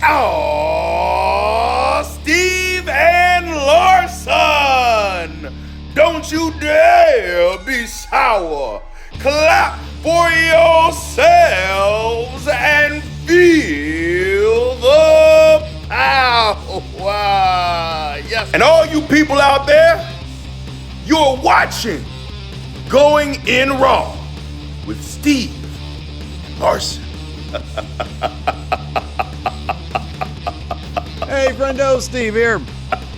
Oh, Steve and Larson! Don't you dare be sour. Clap for yourselves and feel the power. Yes. And all you people out there, you're watching Going In Raw with Steve Larson. Hey, friendo, Steve here.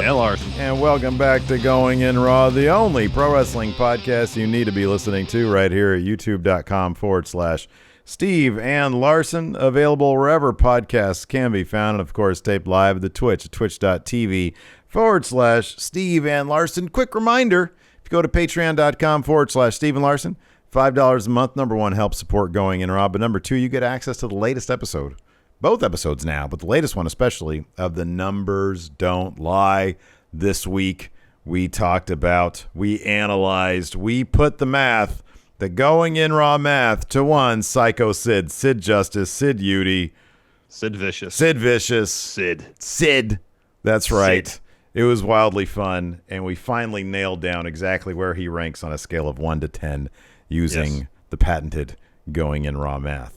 And Larson. And welcome back to Going In Raw, the only pro wrestling podcast you need to be listening to right here at youtube.com/Steve and Larson. Available wherever podcasts can be found. And, of course, taped live at the Twitch at twitch.tv/Steve and Larson. Quick reminder, if you go to patreon.com/Steve and Larson, $5 a month. Number one, helps support Going In Raw. But number two, you get access to the latest episode. Both episodes now, but the latest one especially, of The Numbers Don't Lie. This week, we talked about, we analyzed, we put the math, the Going In Raw math to one, Psycho Sid, Sid Justice, Sid Udy, Sid Vicious. Sid. That's right. Sid. It was wildly fun, and we finally nailed down exactly where he ranks on a scale of 1 to 10 using the patented Going In Raw math.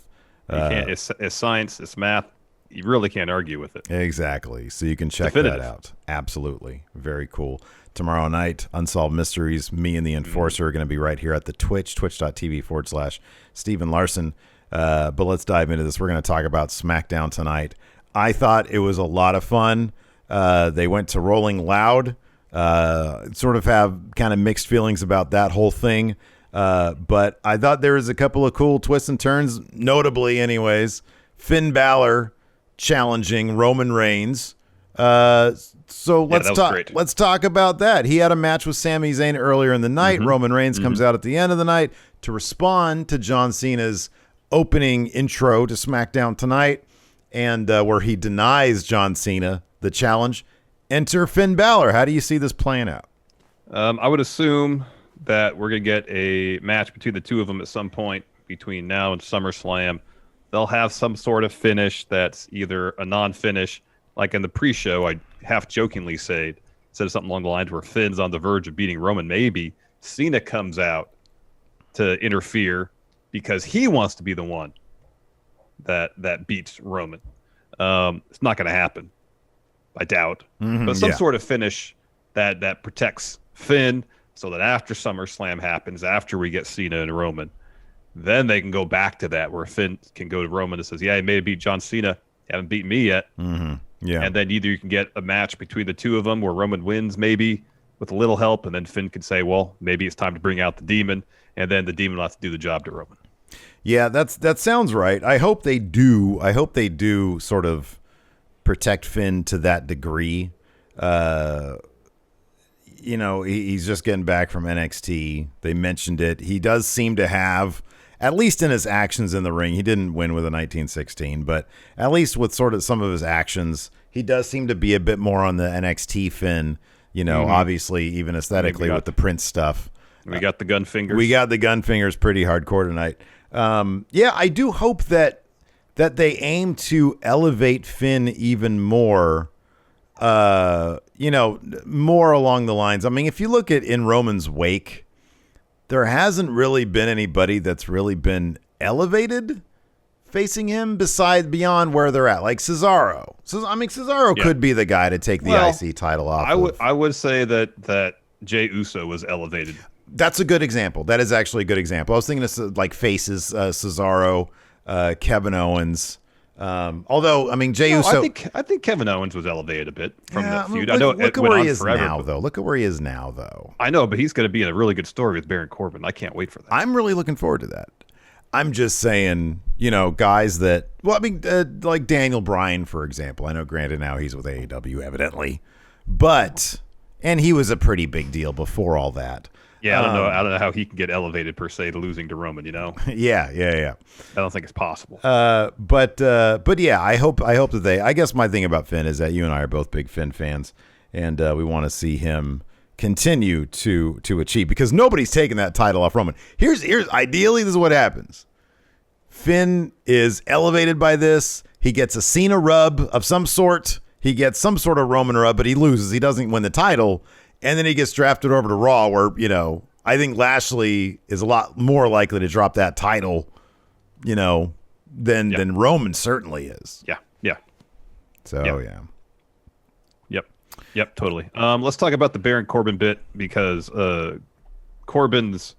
It's science, it's math. You really can't argue with it. Exactly. So you can check that out. Absolutely. Very cool. Tomorrow night, Unsolved Mysteries, me and the Enforcer are going to be right here at the Twitch, twitch.tv/Steve and Larson. But let's dive into this. We're going to talk about Smackdown tonight. I thought it was a lot of fun. They went to Rolling Loud. Sort of have kind of mixed feelings about that whole thing. But I thought there was a couple of cool twists and turns, notably anyways, Finn Balor challenging Roman Reigns. So let's talk about that. He had a match with Sami Zayn earlier in the night. Roman Reigns comes out at the end of the night to respond to John Cena's opening intro to SmackDown tonight, and where he denies John Cena the challenge. Enter Finn Balor. How do you see this playing out? I would assume that we're going to get a match between the two of them at some point between now and SummerSlam. They'll have some sort of finish that's either a non-finish, like in the pre-show, I half-jokingly said something along the lines where Finn's on the verge of beating Roman. Maybe Cena comes out to interfere because he wants to be the one that beats Roman. It's not going to happen, I doubt. But some sort of finish that protects Finn, so that after SummerSlam happens, after we get Cena and Roman, then they can go back to that where Finn can go to Roman and says, yeah, he may have beat John Cena. You haven't beaten me yet. Yeah. And then either you can get a match between the two of them where Roman wins maybe with a little help, and then Finn can say, well, maybe it's time to bring out the Demon, and then the Demon will have to do the job to Roman. Yeah, that sounds right. I hope they do. I hope they do sort of protect Finn to that degree. You know, he's just getting back from NXT. They mentioned it. He does seem to have, at least in his actions in the ring, he didn't win with a 1916, but at least with sort of some of his actions, he does seem to be a bit more on the NXT Finn, you know, obviously even aesthetically with the Prince stuff. We got the gun fingers. We got the gun fingers pretty hardcore tonight. Yeah, I do hope that they aim to elevate Finn even more. You know, more along the lines. I mean, if you look at in Roman's wake, there hasn't really been anybody that's really been elevated facing him beyond where they're at, like Cesaro. Cesaro could be the guy to take the IC title off. I would say that Jey Uso was elevated. That's a good example. That is actually a good example. I was thinking of like faces, Cesaro, Kevin Owens. Although, I mean, Jey Uso... I think Kevin Owens was elevated a bit from that feud. Look at where he is now, though. Look at where he is now, though. I know, but he's going to be in a really good story with Baron Corbin. I can't wait for that. I'm really looking forward to that. I'm just saying, you know, guys that... Well, I mean, like Daniel Bryan, for example. I know, granted, now he's with AEW, evidently. But... And he was a pretty big deal before all that. Yeah, I don't know how he can get elevated per se to losing to Roman, you know? Yeah. I don't think it's possible. But yeah, I hope that they. I guess my thing about Finn is that you and I are both big Finn fans, and we want to see him continue to achieve, because nobody's taking that title off Roman. Here's ideally, this is what happens. Finn is elevated by this. He gets a Cena rub of some sort. He gets some sort of Roman rub, but he loses. He doesn't win the title. And then he gets drafted over to Raw where, I think Lashley is a lot more likely to drop that title, than Roman certainly is. Yeah. So, Yep, totally. Let's talk about the Baron Corbin bit because Corbin's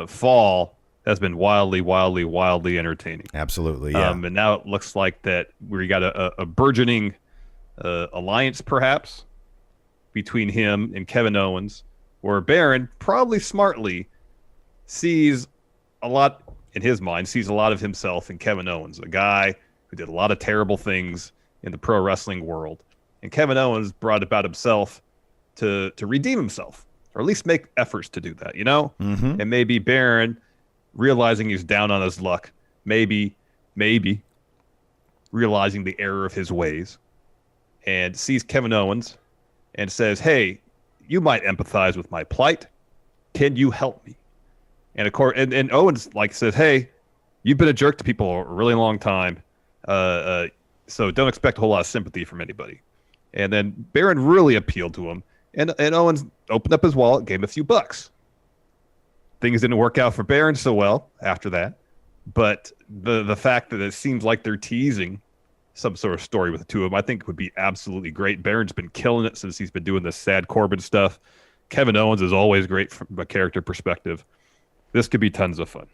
fall has been wildly entertaining. Absolutely, yeah. And now it looks like that we got a burgeoning alliance, perhaps, between him and Kevin Owens, where Baron probably smartly sees a lot, in his mind, sees a lot of himself in Kevin Owens, a guy who did a lot of terrible things in the pro wrestling world. And Kevin Owens brought about himself to redeem himself, or at least make efforts to do that, Mm-hmm. And maybe Baron, realizing he's down on his luck, maybe realizing the error of his ways, and sees Kevin Owens and says, hey, you might empathize with my plight. Can you help me? And of course, and Owens says, hey, you've been a jerk to people a really long time. So don't expect a whole lot of sympathy from anybody. And then Baron really appealed to him, and Owens opened up his wallet, gave him a few bucks. Things didn't work out for Baron so well after that, but the fact that it seems like they're teasing some sort of story with the two of them, I think would be absolutely great. Baron's been killing it since he's been doing this sad Corbin stuff. Kevin Owens is always great from a character perspective. This could be tons of fun.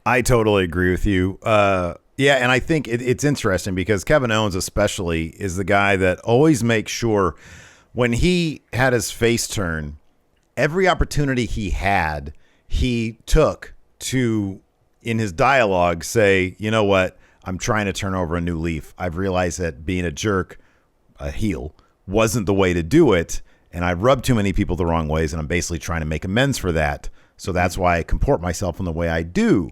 I totally agree with you. And I think it's interesting because Kevin Owens especially is the guy that always makes sure when he had his face turn, every opportunity he had, he took to, in his dialogue, say, you know what, I'm trying to turn over a new leaf. I've realized that being a jerk, a heel, wasn't the way to do it, and I've rubbed too many people the wrong ways, and I'm basically trying to make amends for that. So that's why I comport myself in the way I do.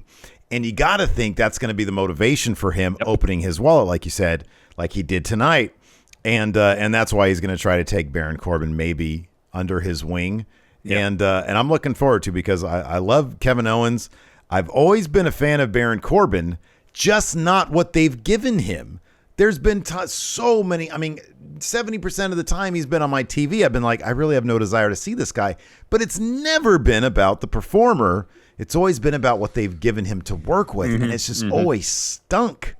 And you got to think that's going to be the motivation for him opening his wallet, like you said, like he did tonight. And that's why he's going to try to take Baron Corbin maybe under his wing. Yep. And I'm looking forward to, because I love Kevin Owens. I've always been a fan of Baron Corbin, just not what they've given him. There's been so many. 70% of the time he's been on my TV, I've been like, I really have no desire to see this guy. But it's never been about the performer. It's always been about what they've given him to work with, and it's just always stunk.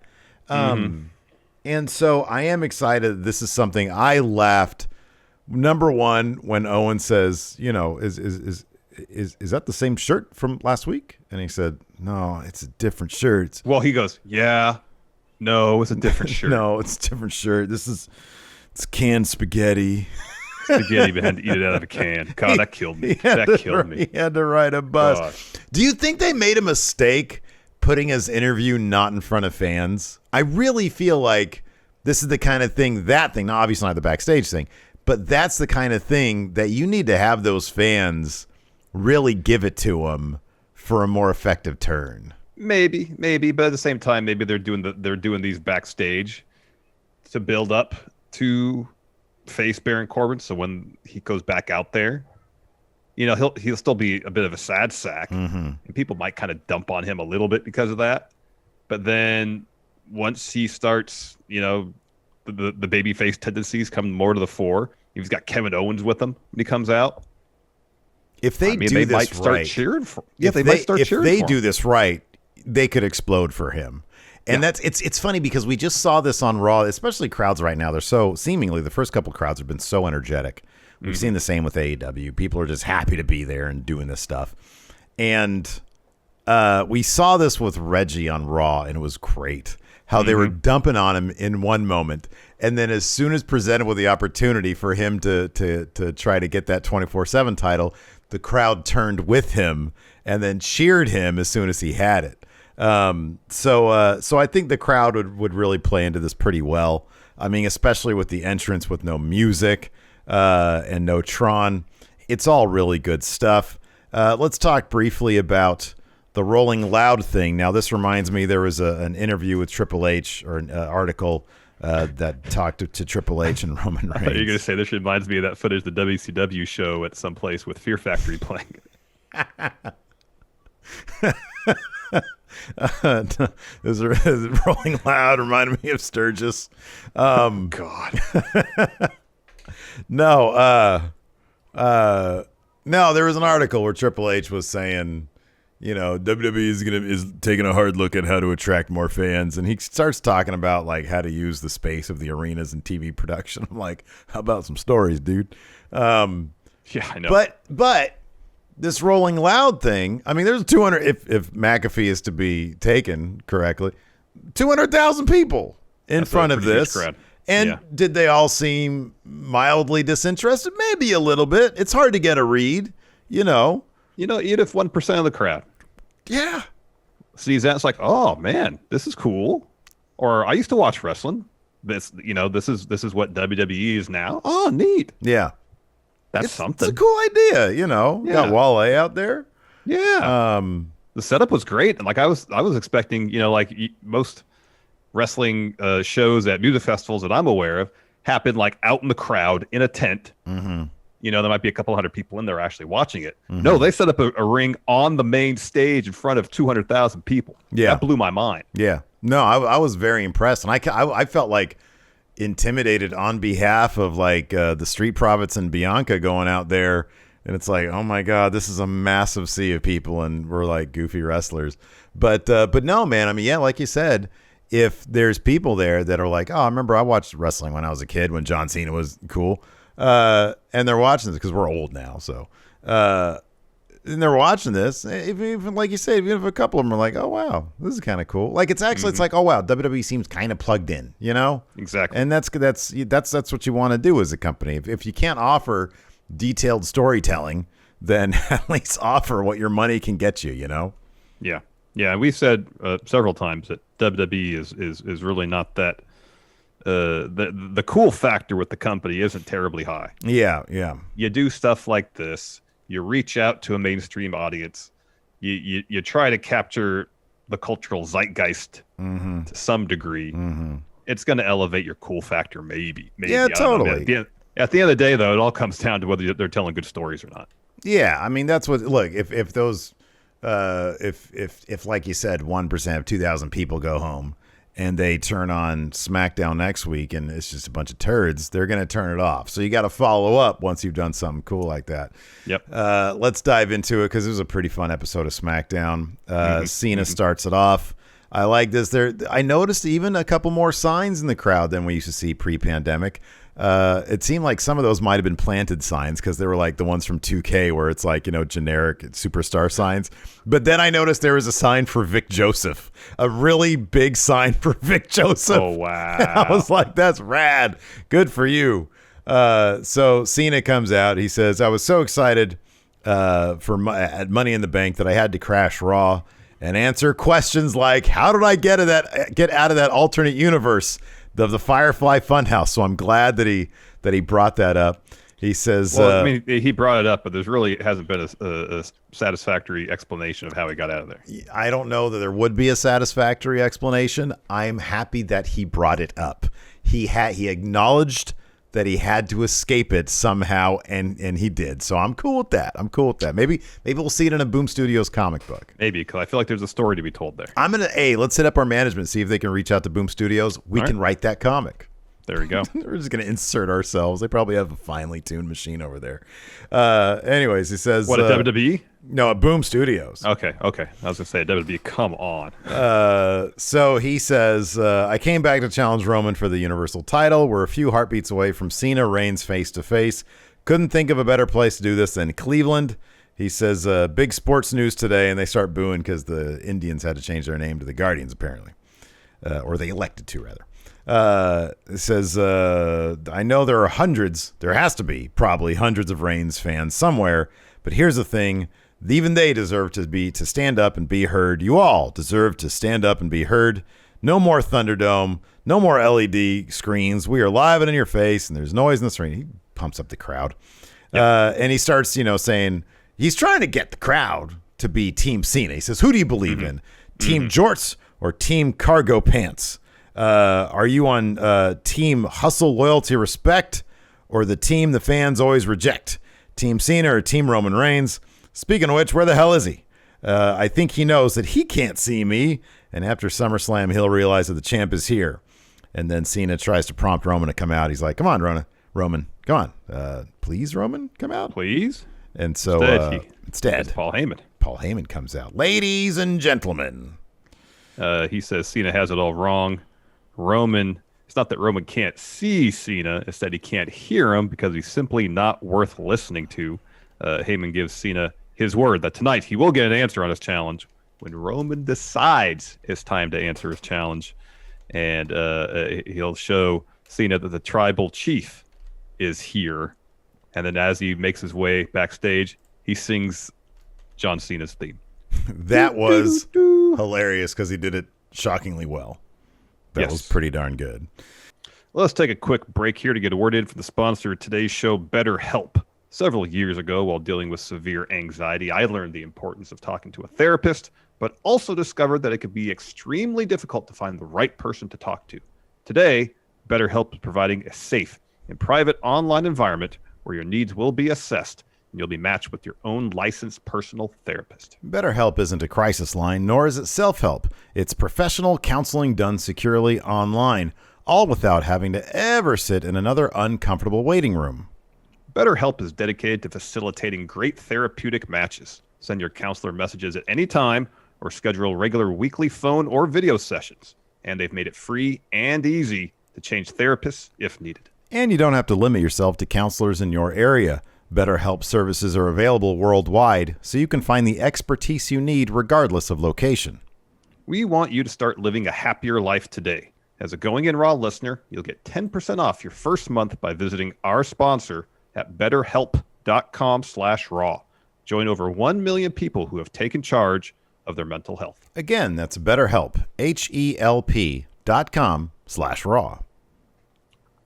And so I am excited. This is something I laughed. Number one, when Owen says, is that the same shirt from last week? And he said, no, it's a different shirt. Well, he goes, yeah, no, it's a different shirt. No, it's a different shirt. It's canned spaghetti. Spaghetti, but had to eat it out of a can. God, that killed me. That killed me. He had to ride a bus. Gosh. Do you think they made a mistake putting his interview not in front of fans? I really feel like this is the kind of thing, now obviously not the backstage thing, but that's the kind of thing that you need to have those fans really give it to them for a more effective turn. Maybe, but at the same time, maybe they're doing these backstage to build up to face Baron Corbin, so when he goes back out there, he'll still be a bit of a sad sack, and people might kind of dump on him a little bit because of that. But then once he starts, the babyface tendencies come more to the fore. He's got Kevin Owens with him when he comes out. If they do this might start right, cheering for. If they do this right, they could explode for him. And it's funny because we just saw this on Raw, especially crowds right now. They're so seemingly the first couple crowds have been so energetic. We've seen the same with AEW. People are just happy to be there and doing this stuff. And we saw this with Reggie on Raw, and it was great how they were dumping on him in one moment. And then as soon as presented with the opportunity for him to try to get that 24/7 title, the crowd turned with him and then cheered him as soon as he had it. So I think the crowd would really play into this pretty well. Especially with the entrance with no music and no Tron. It's all really good stuff. Let's talk briefly about the Rolling Loud thing. Now, this reminds me, there was an interview with Triple H, or an article that talked to Triple H and Roman Reigns. I thought you were going to say this reminds me of that footage of the WCW show at some place with Fear Factory playing. Rolling Loud reminded me of Sturgis. God. No, there was an article where Triple H was saying, WWE is taking a hard look at how to attract more fans, and he starts talking about like how to use the space of the arenas and TV production. I'm like, how about some stories, dude? Yeah, I know. But this Rolling Loud thing, I mean, there's 200. If McAfee is to be taken correctly, 200,000 people in front of this. And did they all seem mildly disinterested? Maybe a little bit. It's hard to get a read, even if 1% of the crowd sees that, it's like, oh man, this is cool. Or I used to watch wrestling. This is what WWE is now. Oh, neat. Yeah, that's something. It's a cool idea. Got Wale out there. Yeah. The setup was great, and like I was expecting, like most wrestling shows at music festivals that I'm aware of happen like out in the crowd in a tent. Mm-hmm. There might be a couple hundred people in there actually watching it. Mm-hmm. No, they set up a ring on the main stage in front of 200,000 people. Yeah, that blew my mind. Yeah, no, I was very impressed, and I felt like intimidated on behalf of like the Street Profits and Bianca going out there, and it's like, oh my God, this is a massive sea of people, and we're like goofy wrestlers. But no, man, I mean, yeah, like you said. If there's people there that are like, oh, I remember I watched wrestling when I was a kid when John Cena was cool, and they're watching this because we're old now, so and they're watching this, even like you said, even if a couple of them are like, oh wow, this is kind of cool. Like it's actually it's like, oh wow, WWE seems kind of plugged in, Exactly. And that's what you want to do as a company. If you can't offer detailed storytelling, then at least offer what your money can get you, Yeah. Yeah, we've said several times that WWE is really not that. The cool factor with the company isn't terribly high. Yeah. You do stuff like this. You reach out to a mainstream audience. You try to capture the cultural zeitgeist to some degree. Mm-hmm. It's going to elevate your cool factor, maybe. Yeah, totally. At the end of the day, though, it all comes down to whether they're telling good stories or not. Yeah, I mean that's what. Look, if those. If like you said, 1% of 2,000 people go home and they turn on SmackDown next week and it's just a bunch of turds, they're going to turn it off. So you got to follow up once you've done something cool like that. Yep. Let's dive into it because it was a pretty fun episode of SmackDown. Cena starts it off. I like this. I noticed even a couple more signs in the crowd than we used to see pre-pandemic. It seemed like some of those might have been planted signs because they were like the ones from 2K where it's like, generic superstar signs. But then I noticed there was a sign for Vic Joseph, a really big sign for Vic Joseph. Oh, wow. I was like, that's rad. Good for you. So Cena comes out. He says, I was so excited at Money in the Bank that I had to crash Raw and answer questions like, how did I get out of that alternate universe of the Firefly Funhouse? So I'm glad that he brought that up. He says, well, I mean, he brought it up, but there's really hasn't been a satisfactory explanation of how he got out of there. I don't know that there would be a satisfactory explanation. I'm happy that he brought it up. He acknowledged that he had to escape it somehow, and he did. So I'm cool with that. Maybe we'll see it in a Boom Studios comic book. Maybe, because I feel like there's a story to be told there. Let's hit up our management, see if they can reach out to Boom Studios. We can write that comic. There we go. We're just going to insert ourselves. They probably have a finely tuned machine over there. Anyways, he says... What, at WWE? No, at Boom Studios. Okay. I was going to say, at WWE, come on. So he says, I came back to challenge Roman for the Universal title. We're a few heartbeats away from Cena Reigns face-to-face. Couldn't think of a better place to do this than Cleveland. He says, big sports news today, and they start booing because the Indians had to change their name to the Guardians, apparently. Or they elected to, rather. It says, I know there has to be probably hundreds of Reigns fans somewhere, but here's the thing. Even they deserve to stand up and be heard. You all deserve to stand up and be heard. No more Thunderdome. No more LED screens. We are live and in your face, and there's noise in the screen. He pumps up the crowd. Yep. And he starts, saying he's trying to get the crowd to be Team Cena. He says, who do you believe in? Team Jorts or Team Cargo Pants? Are you on Team Hustle, Loyalty, Respect, or the team the fans always reject? Team Cena or Team Roman Reigns? Speaking of which, where the hell is he? I think he knows that he can't see me, and after SummerSlam, he'll realize that the champ is here. And then Cena tries to prompt Roman to come out. He's like, come on, Roman, come on. Please, Roman, come out. Please? And so instead, Paul Heyman. Paul Heyman comes out. Ladies and gentlemen. He says Cena has it all wrong. Roman, it's not that Roman can't see Cena. It's that he can't hear him because he's simply not worth listening to. Heyman gives Cena his word that tonight he will get an answer on his challenge when Roman decides it's time to answer his challenge. And he'll show Cena that the tribal chief is here. And then as he makes his way backstage, he sings John Cena's theme. That was hilarious because he did it shockingly well. That was pretty darn good. Well, let's take a quick break here to get a word in from the sponsor of today's show, BetterHelp. Several years ago, while dealing with severe anxiety, I learned the importance of talking to a therapist, but also discovered that it could be extremely difficult to find the right person to talk to. Today, BetterHelp is providing a safe and private online environment where your needs will be assessed and you'll be matched with your own licensed personal therapist. BetterHelp isn't a crisis line, nor is it self-help. It's professional counseling done securely online, all without having to ever sit in another uncomfortable waiting room. BetterHelp is dedicated to facilitating great therapeutic matches. Send your counselor messages at any time or schedule regular weekly phone or video sessions. And they've made it free and easy to change therapists if needed. And you don't have to limit yourself to counselors in your area. BetterHelp services are available worldwide, so you can find the expertise you need regardless of location. We want you to start living a happier life today. As a Going In Raw listener, you'll get 10% off your first month by visiting our sponsor at betterhelp.com/raw. Join over 1 million people who have taken charge of their mental health. Again, that's BetterHelp, HELP.com/raw.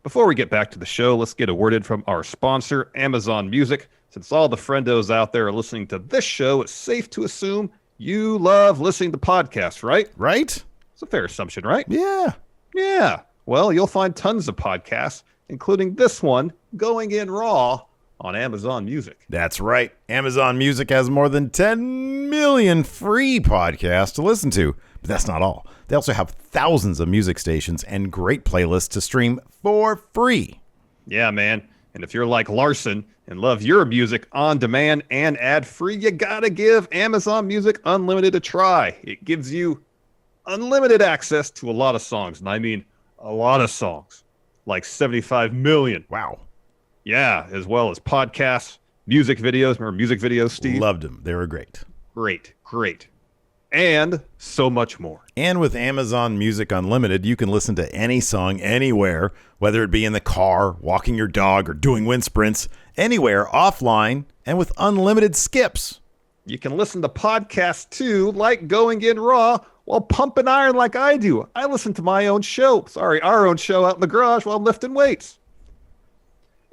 Before we get back to the show, let's get a word in from our sponsor, Amazon Music. Since all the friendos out there are listening to this show, it's safe to assume you love listening to podcasts, right? Right? It's a fair assumption, right? Yeah. Yeah. Well, you'll find tons of podcasts, including this one, Going In Raw, on Amazon Music. That's right. Amazon Music has more than 10 million free podcasts to listen to. But that's not all. They also have thousands of music stations and great playlists to stream for free. Yeah, man. And if you're like Larson and love your music on demand and ad-free, you gotta give Amazon Music Unlimited a try. It gives you unlimited access to a lot of songs. And I mean a lot of songs. Like 75 million. Wow. Yeah, as well as podcasts, music videos. Remember music videos, Steve? Loved them. They were great. Great. And so much more. And with Amazon Music Unlimited, you can listen to any song anywhere, whether it be in the car, walking your dog, or doing wind sprints, anywhere, offline, and with unlimited skips. You can listen to podcasts too, like Going In Raw, while pumping iron like I do. I listen to my own show. Our own show out in the garage while I'm lifting weights.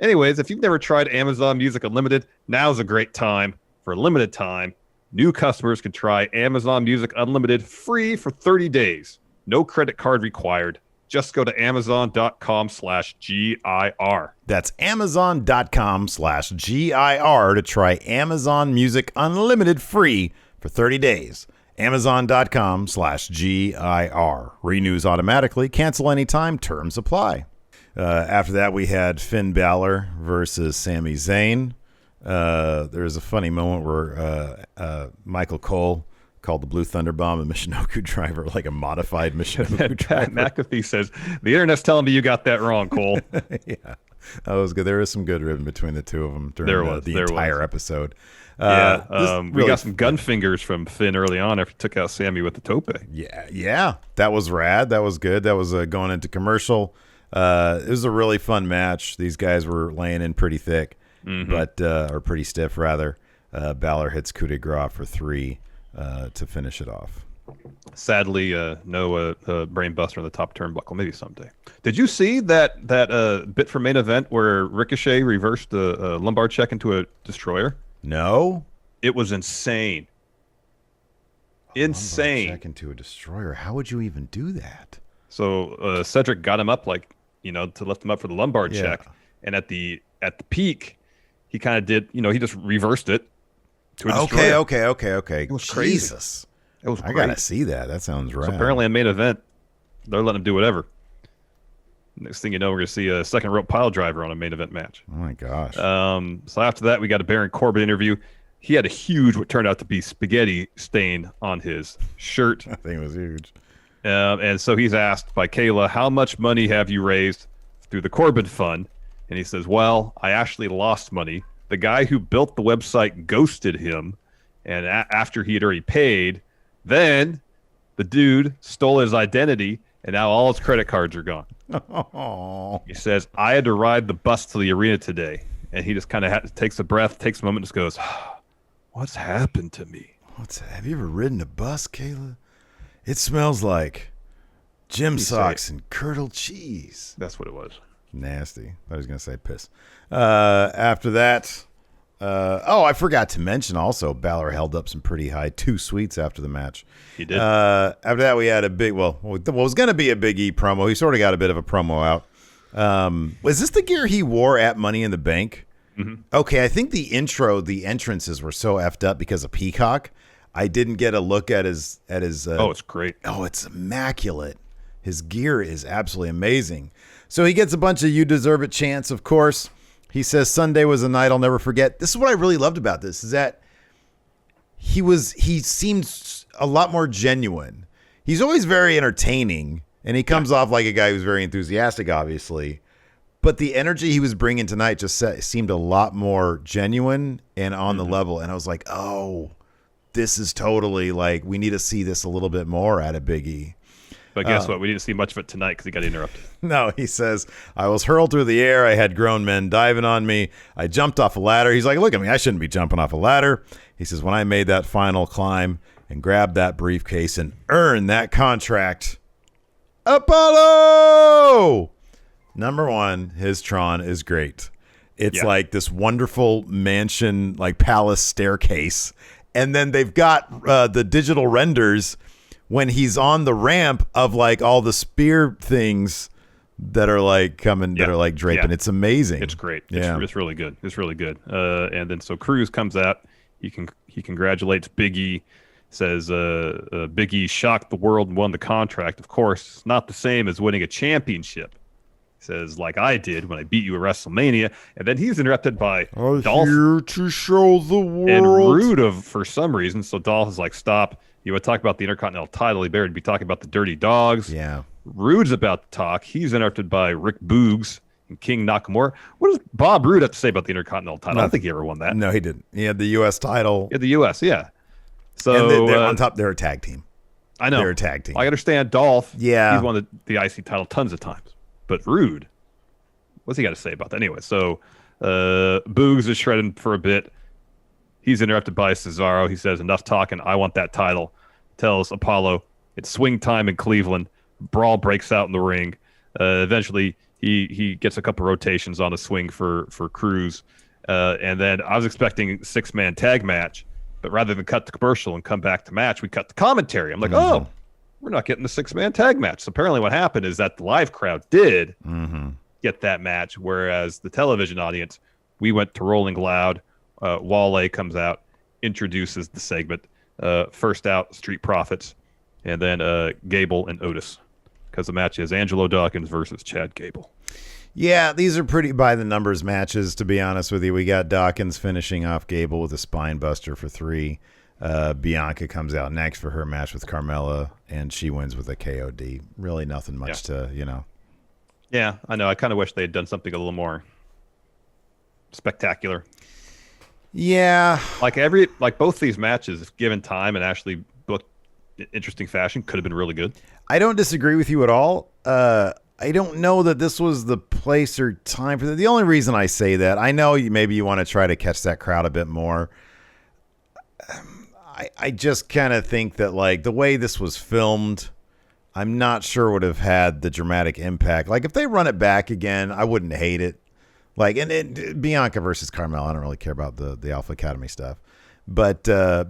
Anyways, if you've never tried Amazon Music Unlimited, now's a great time. For a limited time, new customers can try Amazon Music Unlimited free for 30 days. No credit card required. Just go to amazon.com/GIR. That's amazon.com/GIR to try Amazon Music Unlimited free for 30 days. Amazon.com/GIR. Renews automatically. Cancel anytime. Terms apply. After that, we had Finn Balor versus Sami Zayn. There's a funny moment where Michael Cole called the Blue Thunder Bomb a Michinoku driver, like a modified Michinoku driver. McAfee says, the internet's telling me you got that wrong, Cole. Yeah, that was good. There was some good ribbon between the two of them during the entire episode. We got some gun fingers from Finn early on after he took out Sami with the tope. Yeah. That was rad. That was good. That was going into commercial. It was a really fun match. These guys were laying in pretty thick, but or pretty stiff, rather. Balor hits coup de grace for 3 to finish it off. Sadly, no brain buster on the top turnbuckle. Maybe someday. Did you see that bit from main event where Ricochet reversed the lumbar check into a destroyer? No. It was insane. Insane. Lumbar check into a destroyer. How would you even do that? So Cedric got him up, to lift him up for the lumbar check, and at the peak, he kind of did, he just reversed it, to a destroyer. Okay. It was crazy. Jesus. It was I got to see that. That sounds right. So apparently in main event, they're letting him do whatever. Next thing you know, we're going to see a second rope pile driver on a main event match. Oh, my gosh. So after that, we got a Baron Corbin interview. He had a huge, what turned out to be spaghetti stain on his shirt. I think it was huge. And so he's asked by Kayla, how much money have you raised through the Corbin Fund? And he says, well, I actually lost money. The guy who built the website ghosted him. And after he had already paid, then the dude stole his identity, and now all his credit cards are gone. Oh. He says, I had to ride the bus to the arena today. And he just kind of takes a breath, takes a moment, and just goes, what's happened to me? Have you ever ridden a bus, Kayla? It smells like gym socks and curdled cheese. That's what it was. Nasty. I was going to say piss. After that, I forgot to mention also, Balor held up some pretty high 2 sweets after the match. He did. After that, we had what was going to be a Big E promo. He sort of got a bit of a promo out. Was this the gear he wore at Money in the Bank? Mm-hmm. Okay, I think the entrances were so effed up because of Peacock. I didn't get a look at his. Oh, it's great. Oh, it's immaculate. His gear is absolutely amazing. So he gets a bunch of "You Deserve It" chants, of course. He says Sunday was a night I'll never forget. This is what I really loved about this, is that he seemed a lot more genuine. He's always very entertaining, and he comes off like a guy who's very enthusiastic, obviously. But the energy he was bringing tonight just seemed a lot more genuine and on the level. And I was like, oh, this is totally like, we need to see this a little bit more out of Big E. But guess what? We didn't see much of it tonight because he got interrupted. No, he says, I was hurled through the air. I had grown men diving on me. I jumped off a ladder. He's like, look at me. I shouldn't be jumping off a ladder. He says, when I made that final climb and grabbed that briefcase and earned that contract, Apollo! Number one, his Tron is great. It's like this wonderful mansion, like palace staircase. And then they've got the digital renders when he's on the ramp of like all the spear things that are like coming, that are like draping. It's amazing. It's great. Yeah. It's really good. It's really good. And then so Cruz comes out. He congratulates Big E. Says Big E shocked the world and won the contract. Of course, it's not the same as winning a championship. He says, like I did when I beat you at WrestleMania. And then he's interrupted by Dolph. Here to show the world. And Rude for some reason. So Dolph is like, stop. You would talk about the Intercontinental title. He better be talking about the Dirty Dogs. Yeah. Rude's about to talk. He's interrupted by Rick Boogs and King Nakamura. What does Bob Roode have to say about the Intercontinental title? I don't think he ever won that. No, he didn't. He had the U.S. title. Yeah, the U.S., yeah. So and they're on top. They're a tag team. I know. They're a tag team. I understand Dolph. Yeah. He's won the IC title tons of times. But Rude, what's he got to say about that? Anyway, so Boogs is shredding for a bit. He's interrupted by Cesaro. He says, enough talking. I want that title. Tells Apollo it's swing time in Cleveland. Brawl breaks out in the ring. Eventually, he gets a couple rotations on the swing for Cruz. And then I was expecting 6-man tag match. But rather than cut the commercial and come back to match, we cut the commentary. I'm like, oh, we're not getting the 6-man tag match. So apparently what happened is that the live crowd did get that match, whereas the television audience, we went to Rolling Loud. Wale comes out, introduces the segment. First out, Street Profits, and then Gable and Otis, because the match is Angelo Dawkins versus Chad Gable. Yeah, these are pretty by-the-numbers matches, to be honest with you. We got Dawkins finishing off Gable with a spine buster for 3. Bianca comes out next for her match with Carmella, and she wins with a KOD. Really nothing much to, Yeah, I know. I kind of wish they had done something a little more spectacular. Yeah. Like both these matches, if given time and actually booked in interesting fashion, could have been really good. I don't disagree with you at all. I don't know that this was the place or time for that. The only reason I say that, I know maybe you want to try to catch that crowd a bit more. I just kind of think that like the way this was filmed, I'm not sure would have had the dramatic impact. Like if they run it back again, I wouldn't hate it. Like and Bianca versus Carmella, I don't really care about the Alpha Academy stuff. But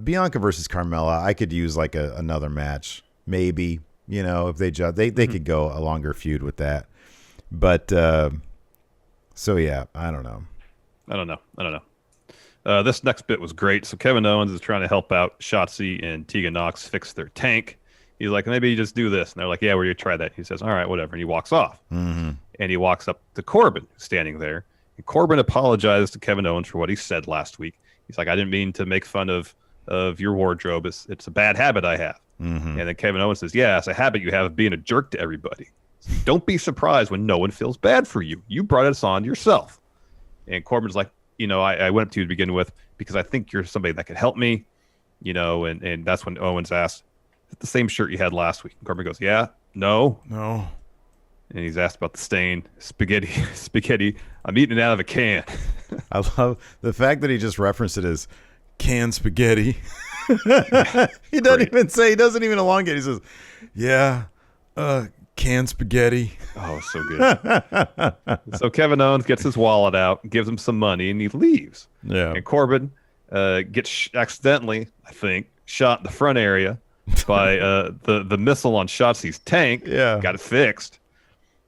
Bianca versus Carmella, I could use like another match, maybe. If they could go a longer feud with that. But so yeah, I don't know. This next bit was great. So Kevin Owens is trying to help out Shotzi and Tegan Nox fix their tank. He's like, maybe you just do this. And they're like, yeah, we're going to try that. He says, all right, whatever. And he walks off. Mm-hmm. And he walks up to Corbin, standing there. And Corbin apologizes to Kevin Owens for what he said last week. He's like, I didn't mean to make fun of your wardrobe. It's a bad habit I have. Mm-hmm. And then Kevin Owens says, yeah, it's a habit you have of being a jerk to everybody. So don't be surprised when no one feels bad for you. You brought us on yourself. And Corbin's like, I went up to you to begin with because I think you're somebody that could help me, and that's when Owens asked, is it the same shirt you had last week? And Corbin goes, yeah, no. And he's asked about the stain. Spaghetti. I'm eating it out of a can. I love the fact that he just referenced it as canned spaghetti. He doesn't even elongate. He says, yeah, canned spaghetti. Oh, so good. So Kevin Owens gets his wallet out, gives him some money, and he leaves. Yeah. And Corbin gets accidentally, I think, shot in the front area by the missile on Shotzi's tank. Yeah. Got it fixed.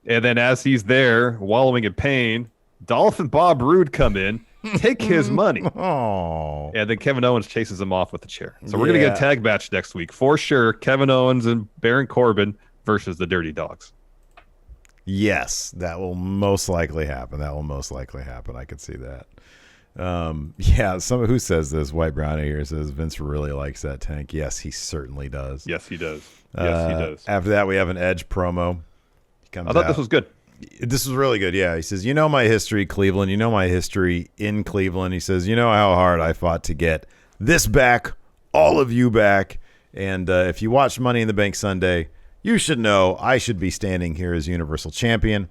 And then as he's there, wallowing in pain, Dolph and Bob Roode come in, take his money. Oh. And then Kevin Owens chases him off with a chair. So we're going to get a tag match next week. For sure, Kevin Owens and Baron Corbin versus the Dirty Dogs. Yes, that will most likely happen. I could see that. Who says this? White Brownie here says Vince really likes that tank. Yes, he certainly does. Yes, he does. Yes, he does. After that, we have an Edge promo. I thought this was good. This was really good, yeah. He says, you know my history, Cleveland. You know my history in Cleveland. He says, you know how hard I fought to get this back, all of you back. And if you watched Money in the Bank Sunday, you should know I should be standing here as Universal Champion.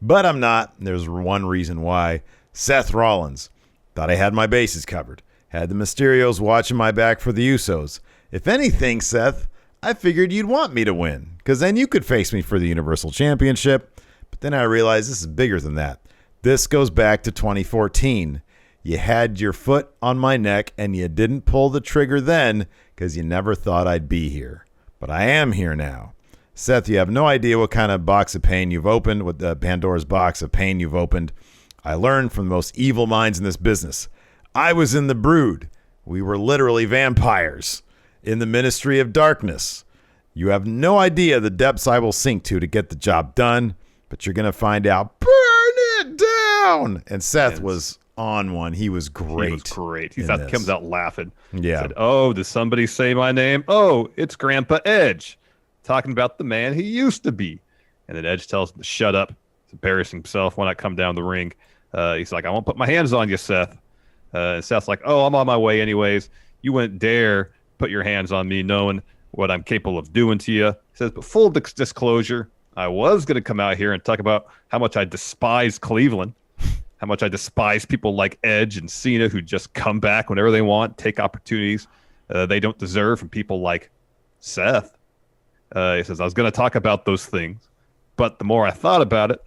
But I'm not. There's one reason why. Seth Rollins. Thought I had my bases covered. Had the Mysterios watching my back for the Usos. If anything, Seth, I figured you'd want me to win, because then you could face me for the Universal Championship. But then I realized this is bigger than that. This goes back to 2014. You had your foot on my neck, and you didn't pull the trigger then because you never thought I'd be here. But I am here now. Seth, you have no idea what kind of box of pain you've opened, what the Pandora's box of pain you've opened. I learned from the most evil minds in this business. I was in the Brood. We were literally vampires in the Ministry of Darkness. You have no idea the depths I will sink to get the job done, but you're going to find out. Burn it down! And Seth was on one. He was great. He comes out laughing. Yeah. Said, oh, does somebody say my name? Oh, it's Grandpa Edge. Talking about the man he used to be. And then Edge tells him to shut up. He's embarrassing himself. Why not come down the ring? He's like, I won't put my hands on you, Seth. And Seth's like, oh, I'm on my way anyways. You wouldn't dare put your hands on me knowing what I'm capable of doing to you. He says, but full disclosure, I was going to come out here and talk about how much I despise Cleveland, how much I despise people like Edge and Cena who just come back whenever they want, take opportunities they don't deserve from people like Seth. He says, I was going to talk about those things, but the more I thought about it,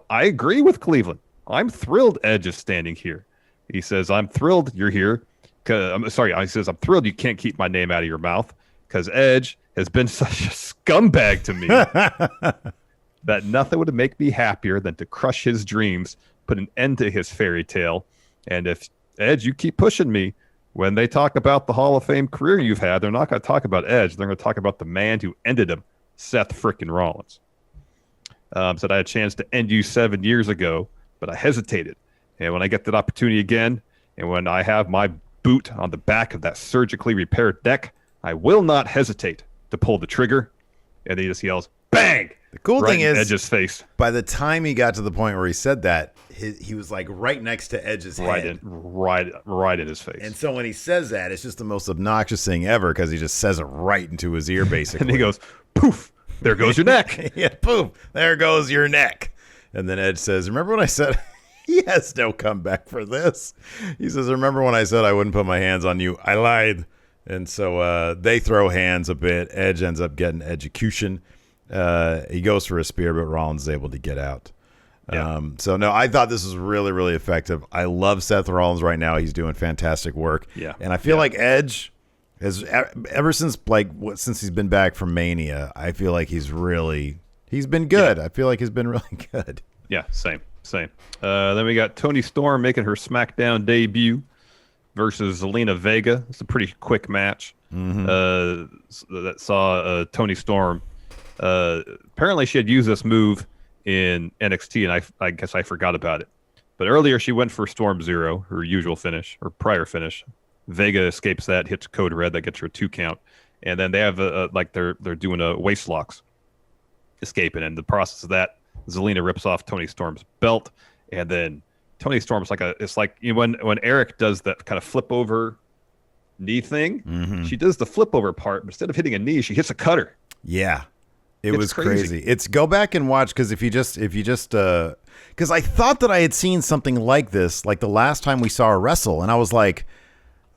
I agree with Cleveland. I'm thrilled Edge is standing here. He says, I'm thrilled you're here. He says, I'm thrilled you can't keep my name out of your mouth because Edge has been such a scumbag to me that nothing would make me happier than to crush his dreams, put an end to his fairy tale. And if, Edge, you keep pushing me, when they talk about the Hall of Fame career you've had, they're not going to talk about Edge. They're going to talk about the man who ended him, Seth frickin' Rollins. Said I had a chance to end you 7 years ago, but I hesitated. And when I get that opportunity again, and when I have my boot on the back of that surgically repaired deck, I will not hesitate to pull the trigger. And he just yells, bang! The cool thing is, Edge's face. By the time he got to the point where he said that, he was like right next to Edge's head. Right in his face. And so when he says that, it's just the most obnoxious thing ever because he just says it right into his ear, basically. And he goes, poof, there goes your neck. Yeah, poof, there goes your neck. And then Edge says, remember when I said... He has no comeback for this. He says, remember when I said I wouldn't put my hands on you? I lied. And so they throw hands a bit. Edge ends up getting execution. He goes for a spear, but Rollins is able to get out. Yeah. I thought this was really, really effective. I love Seth Rollins right now. He's doing fantastic work. Yeah. And I feel like Edge has, ever since since he's been back from Mania, I feel like he's been good. Yeah. I feel like he's been really good. Yeah, same. Then we got Toni Storm making her SmackDown debut. versus Zelina Vega. It's a pretty quick match. That saw Toni Storm. Apparently, she had used this move in NXT, and I guess I forgot about it. But earlier, she went for Storm Zero, her usual finish, or prior finish. Vega escapes that, hits Code Red, that gets her a 2 count. And then they have they're doing a waist locks, escaping. And the process of that, Zelina rips off Toni Storm's belt, and then Toni Storm's it's like when Eric does that kind of flip over knee thing, she does the flip over part, but instead of hitting a knee, she hits a cutter. Yeah. It was crazy. It's go back and watch, because if you just because I thought that I had seen something like this like the last time we saw her wrestle, and I was like,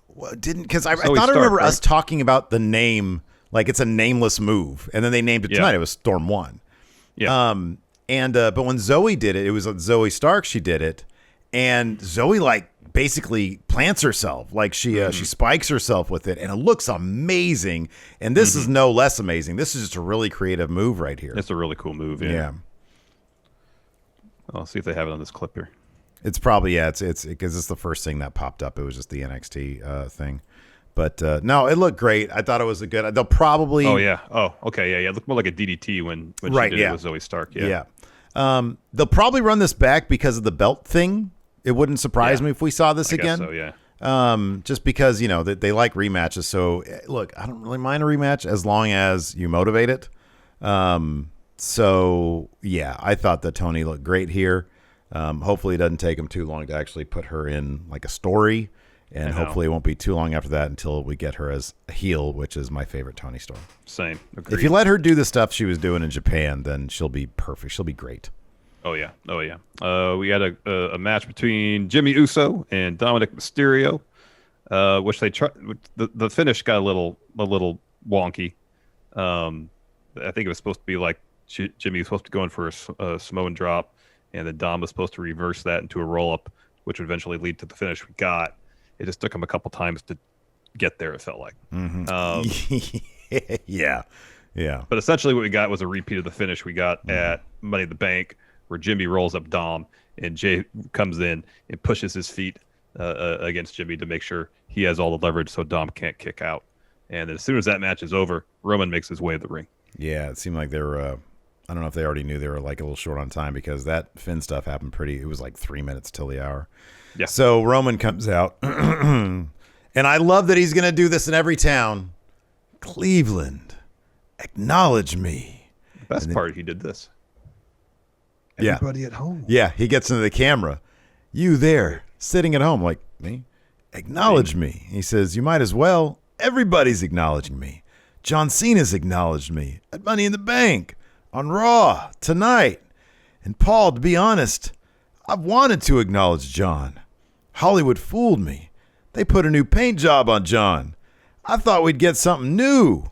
what, because I thought I remember us talking about the name, like it's a nameless move, and then they named it tonight. It was Storm 1. Yeah. But when Zoe did it, it was Zoe Stark. She did it, and Zoe basically plants herself, she spikes herself with it, and it looks amazing. And this is no less amazing. This is just a really creative move right here. It's a really cool move. Yeah. I'll see if they have it on this clip here. It's probably it's because it's the first thing that popped up. It was just the NXT thing, but no, it looked great. I thought it was a good. They'll probably. Oh yeah. Oh okay. Yeah. It looked more like a DDT when she did it with Zoe Stark. Yeah. They'll probably run this back because of the belt thing. It wouldn't surprise me if we saw this again. Guess so, yeah. Just because they like rematches. So look, I don't really mind a rematch as long as you motivate it. So yeah, I thought that Toni looked great here. Hopefully it doesn't take them too long to actually put her in like a story, and hopefully it won't be too long after that until we get her as a heel, which is my favorite Toni story. Same. Agreed. If you let her do the stuff she was doing in Japan, then she'll be perfect. She'll be great. Oh yeah. We had a match between Jimmy Uso and Dominik Mysterio, which they tried. The finish got a little wonky. I think it was supposed to be like Jimmy was supposed to go in for a Samoan drop, and then Dom was supposed to reverse that into a roll up, which would eventually lead to the finish we got. It just took him a couple times to get there. It felt like. Yeah. But essentially, what we got was a repeat of the finish we got at Money in the Bank, where Jimmy rolls up Dom, and Jay comes in and pushes his feet against Jimmy to make sure he has all the leverage so Dom can't kick out. And as soon as that match is over, Roman makes his way to the ring. Yeah, it seemed like they were, I don't know if they already knew they were like a little short on time, because that Finn stuff happened it was like 3 minutes till the hour. Yeah. So Roman comes out, and I love that he's going to do this in every town. Cleveland, acknowledge me. The best part, he did this. Everybody at home. Yeah, he gets into the camera. You there, sitting at home, like me? Acknowledge me. He says, you might as well. Everybody's acknowledging me. John Cena's acknowledged me at Money in the Bank, on Raw, tonight. And Paul, to be honest, I've wanted to acknowledge John. Hollywood fooled me. They put a new paint job on John. I thought we'd get something new.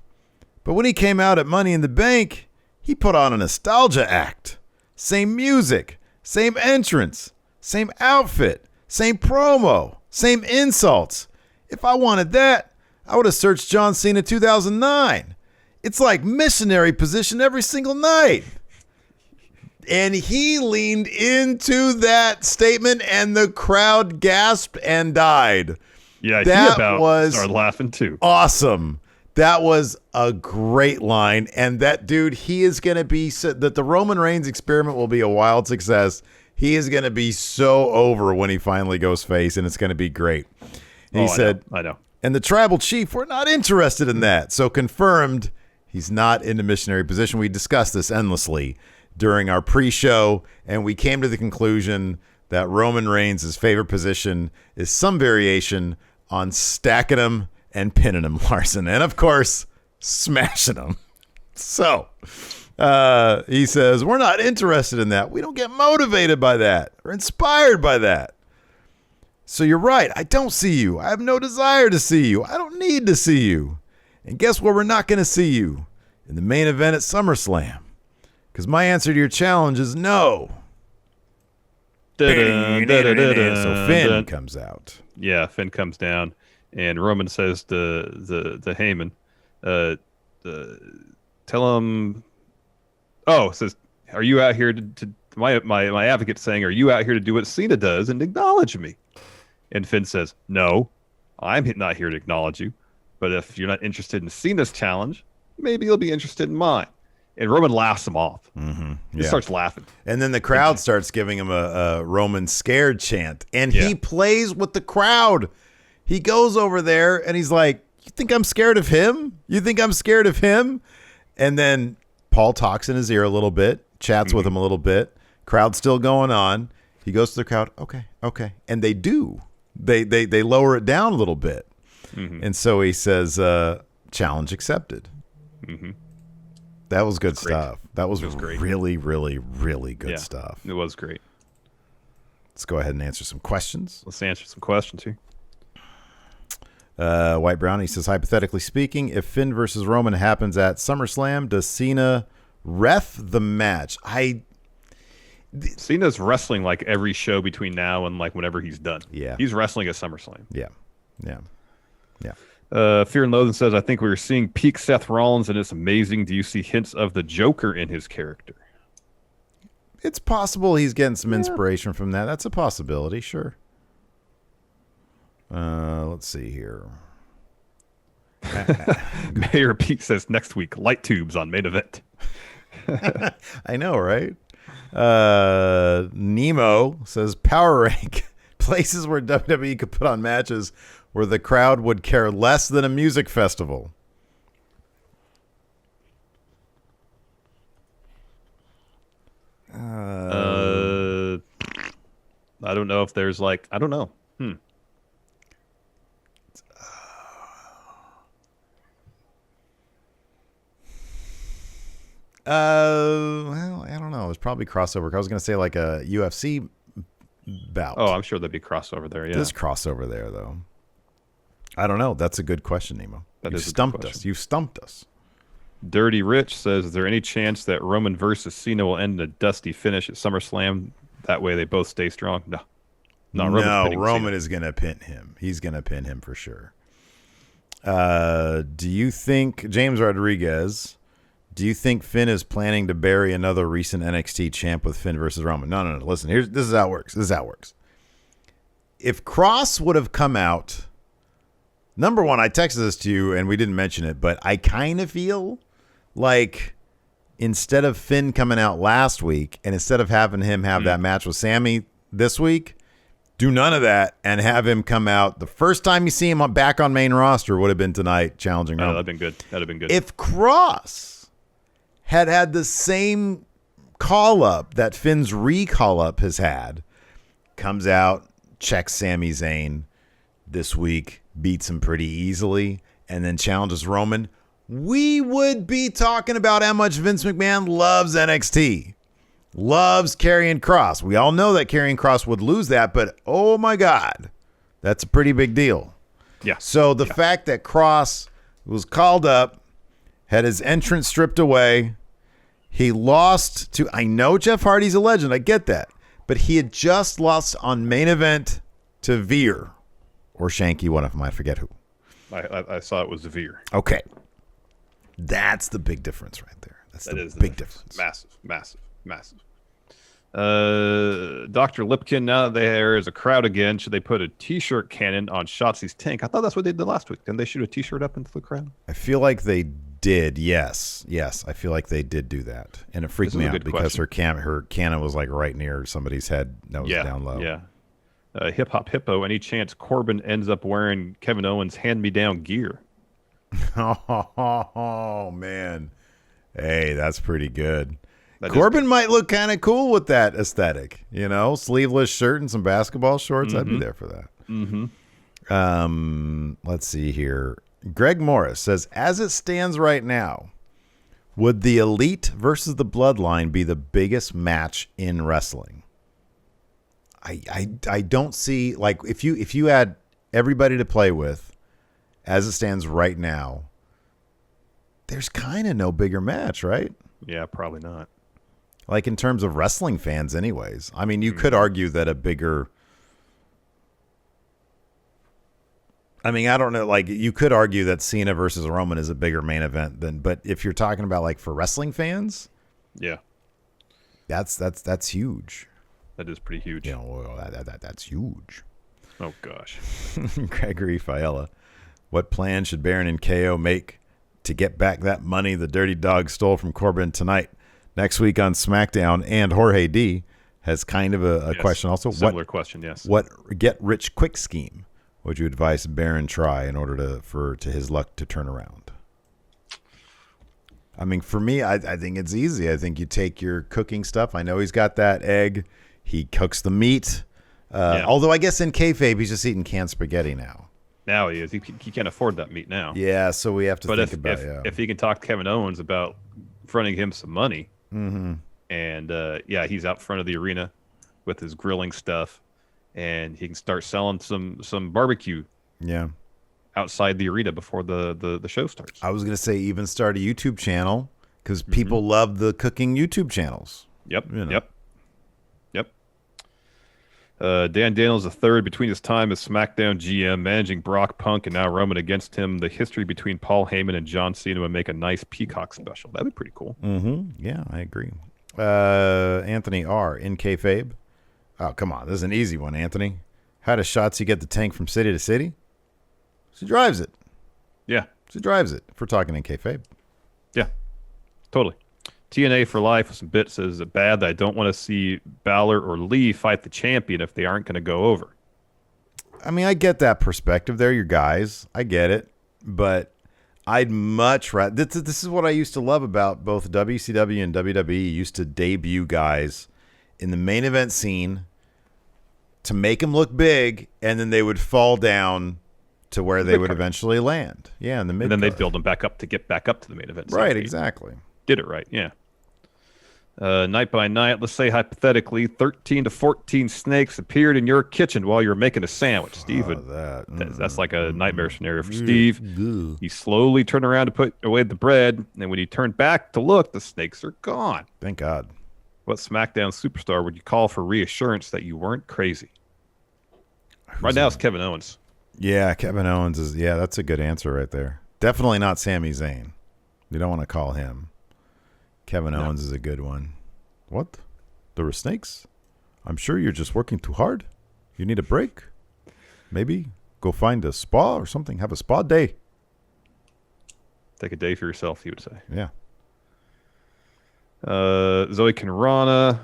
But when he came out at Money in the Bank, he put on a nostalgia act. Same music, same entrance, same outfit, same promo, same insults. If I wanted that, I would have searched John Cena 2009. It's like missionary position every single night. And he leaned into that statement, and the crowd gasped and died. Yeah, that started laughing too. Awesome. That was a great line, and that dude, he is going to be that the Roman Reigns experiment will be a wild success. He is going to be so over when he finally goes face, and it's going to be great. And he said, I know. And the tribal chief, we're not interested in that. So confirmed, he's not in a missionary position. We discussed this endlessly during our pre-show, and we came to the conclusion that Roman Reigns' favorite position is some variation on stacking him and pinning him, Larson, and of course, smashing him. So he says, we're not interested in that. We don't get motivated by that or inspired by that. So you're right. I don't see you. I have no desire to see you. I don't need to see you. And guess where we're not going to see you? In the main event at SummerSlam. Because my answer to your challenge is no. So Finn comes out. Yeah, Finn comes down. And Roman says to Heyman, tell him, says, are you out here to my advocate saying, are you out here to do what Cena does and acknowledge me? And Finn says, no, I'm not here to acknowledge you. But if you're not interested in Cena's challenge, maybe you'll be interested in mine. And Roman laughs him off. He starts laughing. And then the crowd starts giving him a Roman scared chant. And he plays with the crowd. He goes over there and he's like, you think I'm scared of him? You think I'm scared of him? And then Paul talks in his ear a little bit, chats with him a little bit. Crowd's still going on. He goes to the crowd, okay. And they do. They lower it down a little bit. And so he says, challenge accepted. That was good stuff. That was really, really, really good stuff. It was great. Let's go ahead and answer some questions. Let's answer some questions here. White Brownie says, hypothetically speaking, if Finn versus Roman happens at SummerSlam, does Cena ref the match? Cena's wrestling like every show between now and like whenever he's done. Yeah. He's wrestling at SummerSlam. Yeah. Fear and Loathing says, I think we were seeing peak Seth Rollins, and it's amazing. Do you see hints of the Joker in his character? It's possible he's getting some inspiration from that. That's a possibility, sure. Let's see here. Mayor Pete says, next week, light tubes on main event. I know, right? Nemo says, power rank. Places where WWE could put on matches where the crowd would care less than a music festival. I don't know if there's like, I don't know. Well, I don't know. It's probably crossover. I was going to say like a UFC bout. Oh, I'm sure there'd be crossover there. Yeah, there's crossover there though. I don't know. That's a good question, Nemo. You stumped us. You stumped us. Dirty Rich says, is there any chance that Roman versus Cena will end in a dusty finish at SummerSlam? That way they both stay strong? No, Roman is going to pin him. He's going to pin him for sure. Do you think, James Rodriguez, do you think Finn is planning to bury another recent NXT champ with Finn versus Roman? No. Listen, this is how it works. If Cross would have come out, number one, I texted this to you and we didn't mention it, but I kind of feel like instead of Finn coming out last week and instead of having him have that match with Sami this week, do none of that and have him come out. The first time you see him back on main roster would have been tonight challenging Roman. That'd have been good. If Cross had the same call-up that Finn's recall-up has had, comes out, checks Sami Zayn this week, beats him pretty easily, and then challenges Roman, we would be talking about how much Vince McMahon loves NXT. Loves Karrion Kross. We all know that Karrion Kross would lose that, but oh my God, that's a pretty big deal. Yeah. So the fact that Kross was called up, had his entrance stripped away, he lost to, I know Jeff Hardy's a legend, I get that, but he had just lost on main event to Veer or Shanky, one of them, I forget who. I saw it was Veer. Okay. That's the big difference right there. That is the big difference. Massive. Dr. Lipkin, now that there is a crowd again, should they put a t-shirt cannon on Shotzi's tank? I thought that's what they did last week. Didn't they shoot a t-shirt up into the crowd? I feel like they did, yes. I feel like they did do that. And it freaked me out because her cannon was like right near somebody's head that was down low. Yeah. Hip Hop Hippo, any chance Corbin ends up wearing Kevin Owens' hand-me-down gear? Oh, man. Hey, that's pretty good. Corbin might look kind of cool with that aesthetic, sleeveless shirt and some basketball shorts. I'd be there for that. Let's see here. Greg Morris says, as it stands right now, would the Elite versus the Bloodline be the biggest match in wrestling? I don't see, like, if you had everybody to play with, as it stands right now, there's kind of no bigger match, right? Yeah, probably not. Like in terms of wrestling fans anyways. I mean, you could argue that I don't know, like you could argue that Cena versus Roman is a bigger main event but if you're talking about like for wrestling fans, yeah. That's huge. That is pretty huge. That's huge. Oh, gosh. Gregory Fiella. What plan should Baron and KO make to get back that money the Dirty Dog stole from Corbin tonight? Next week on SmackDown, and Jorge D has kind of a question also. Similar question, yes. What get-rich-quick scheme would you advise Baron try in order for his luck to turn around? I mean, for me, I think it's easy. I think you take your cooking stuff. I know he's got that egg. He cooks the meat. Although I guess in kayfabe, he's just eating canned spaghetti now. Now he is. He can't afford that meat now. Yeah, so we have to think about it. If he can talk to Kevin Owens about fronting him some money, and he's out front of the arena with his grilling stuff, and he can start selling some barbecue. Yeah. Outside the arena before the show starts. I was going to say even start a YouTube channel because people love the cooking YouTube channels. Yep. Dan Daniels III, between his time as SmackDown GM, managing Brock Punk, and now Roman against him, the history between Paul Heyman and John Cena would make a nice Peacock special. That'd be pretty cool. Yeah, I agree. Anthony R. in kayfabe. Oh, come on. This is an easy one, Anthony. How does Shotzi get the tank from city to city? She drives it. Yeah. She drives it, if we're talking in kayfabe. Yeah, totally. TNA for Life with some bits says, is it bad that I don't want to see Balor or Lee fight the champion if they aren't going to go over? I mean, I get that perspective. They're your guys. I get it. But I'd much rather... This is what I used to love about both WCW and WWE. Used to debut guys in the main event scene to make them look big, and then they would fall down to where they would eventually land. Yeah, in the mid. And then they'd build them back up to get back up to the main event. Right, exactly. Did it right, yeah. Night by night, let's say hypothetically, 13 to 14 snakes appeared in your kitchen while you were making a sandwich. Steve, that's like a nightmare scenario for Steve. He slowly turned around to put away the bread, and when he turned back to look, the snakes are gone. Thank God. What SmackDown superstar would you call for reassurance that you weren't crazy? Right now, it's Kevin Owens. Yeah, Kevin Owens is, that's a good answer right there. Definitely not Sami Zayn. You don't want to call him. Kevin Owens is a good one. What? There were snakes? I'm sure you're just working too hard. You need a break? Maybe go find a spa or something. Have a spa day. Take a day for yourself, you would say. Yeah. Zoe Kinrana,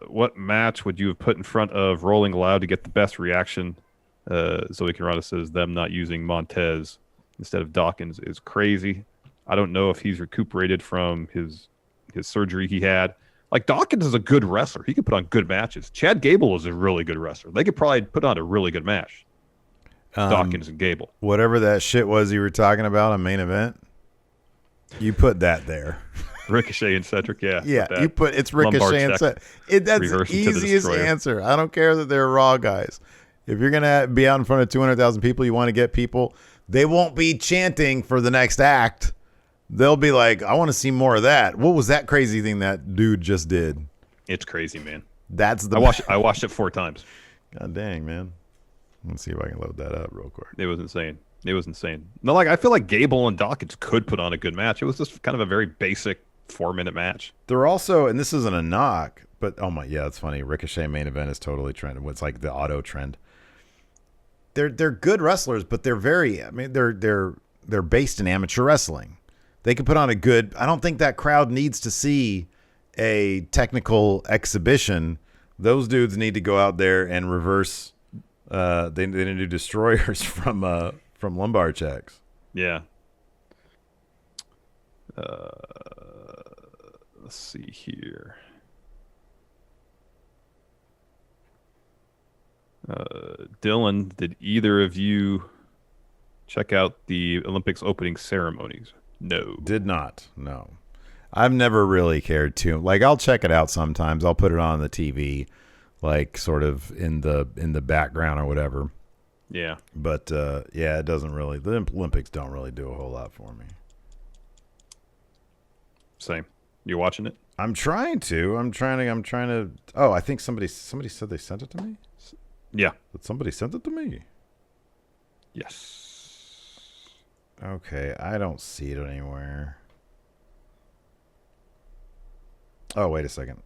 what match would you have put in front of Rolling Loud to get the best reaction? Zoe Kinrana says them not using Montez instead of Dawkins is crazy. I don't know if he's recuperated from his surgery he had. Like, Dawkins is a good wrestler. He could put on good matches. Chad Gable is a really good wrestler. They could probably put on a really good match. Dawkins and Gable. Whatever that shit was you were talking about on main event, you put that there. Ricochet and Cedric, yeah. Yeah, you put it's Ricochet and Cedric. That's the easiest answer. I don't care that they're Raw guys. If you're going to be out in front of 200,000 people, you want to get people, they won't be chanting for the next act. They'll be like, I want to see more of that. What was that crazy thing that dude just did? It's crazy, man. That's the I watched it 4 times. God dang, man. Let's see if I can load that up real quick. It was insane. No, like, I feel like Gable and Dawkins could put on a good match. It was just kind of a very basic 4-minute match. They're also, and this isn't a knock, but it's funny. Ricochet main event is totally trending. It's like the auto trend. They're good wrestlers, but they're they're based in amateur wrestling. They can put on a good. I don't think that crowd needs to see a technical exhibition. Those dudes need to go out there and reverse. They need to do destroyers from lumbar checks. Yeah. Let's see here. Dylan, did either of you check out the Olympics opening ceremonies? No. Did not. No. I've never really cared to. Like, I'll check it out sometimes. I'll put it on the TV, like sort of in the background or whatever. Yeah. But it doesn't really. The Olympics don't really do a whole lot for me. Same. You watching it? I'm trying to. Oh, I think somebody said they sent it to me. Yeah. But somebody sent it to me. Yes. Okay, I don't see it anywhere. Oh, wait a second.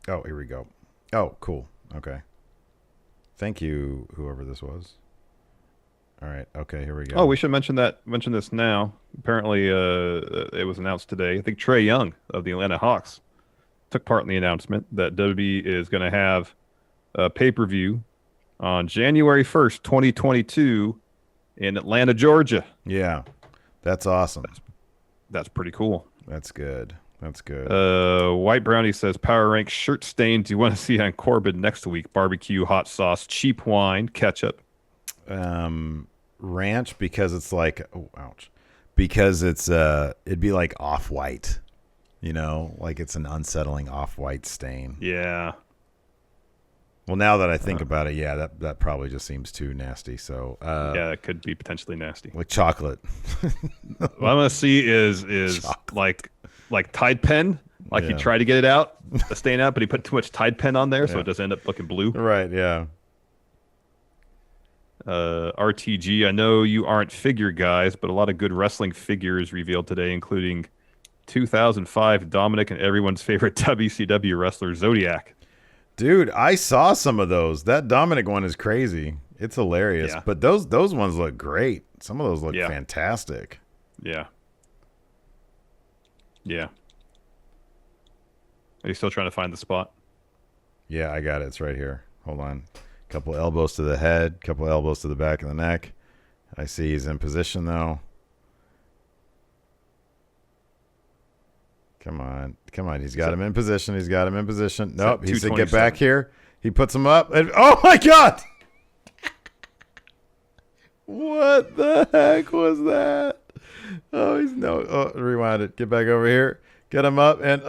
Oh, here we go. Oh, cool. Okay. Thank you, whoever this was. All right. Okay, here we go. Oh, we should mention this now. Apparently, it was announced today. I think Trae Young of the Atlanta Hawks took part in the announcement that WWE is going to have a pay-per-view on January 1st, 2022 in Atlanta, Georgia. Yeah, that's awesome. That's pretty cool. That's good. That's good. White Brownie says, Power Rank shirt stains you want to see on Corbin next week. Barbecue, hot sauce, cheap wine, ketchup. Ranch, because it's like, oh, ouch, because it's it'd be like off-white, like it's an unsettling off-white stain. Yeah. Well, now that I think about it, yeah, that probably just seems too nasty. So yeah, it could be potentially nasty. Like chocolate. What I'm gonna see is like Tide Pen. Like he tried to get it out, the stain out, but he put too much Tide Pen on there, so it doesn't end up looking blue. Right. Yeah. RTG, I know you aren't figure guys, but a lot of good wrestling figures revealed today, including 2005 Dominik and everyone's favorite WCW wrestler Zodiac. Dude, I saw some of those. That Dominik one is crazy. It's hilarious. Yeah. But those ones look great. Some of those look fantastic. Yeah. Yeah. Are you still trying to find the spot? Yeah, I got it. It's right here. Hold on. Couple elbows to the head, couple elbows to the back of the neck. I see he's in position, though. Come on. He's got him in position. Nope, he said get back here. He puts him up. And, oh, my God! What the heck was that? Oh, rewind it. Get back over here. Get him up, and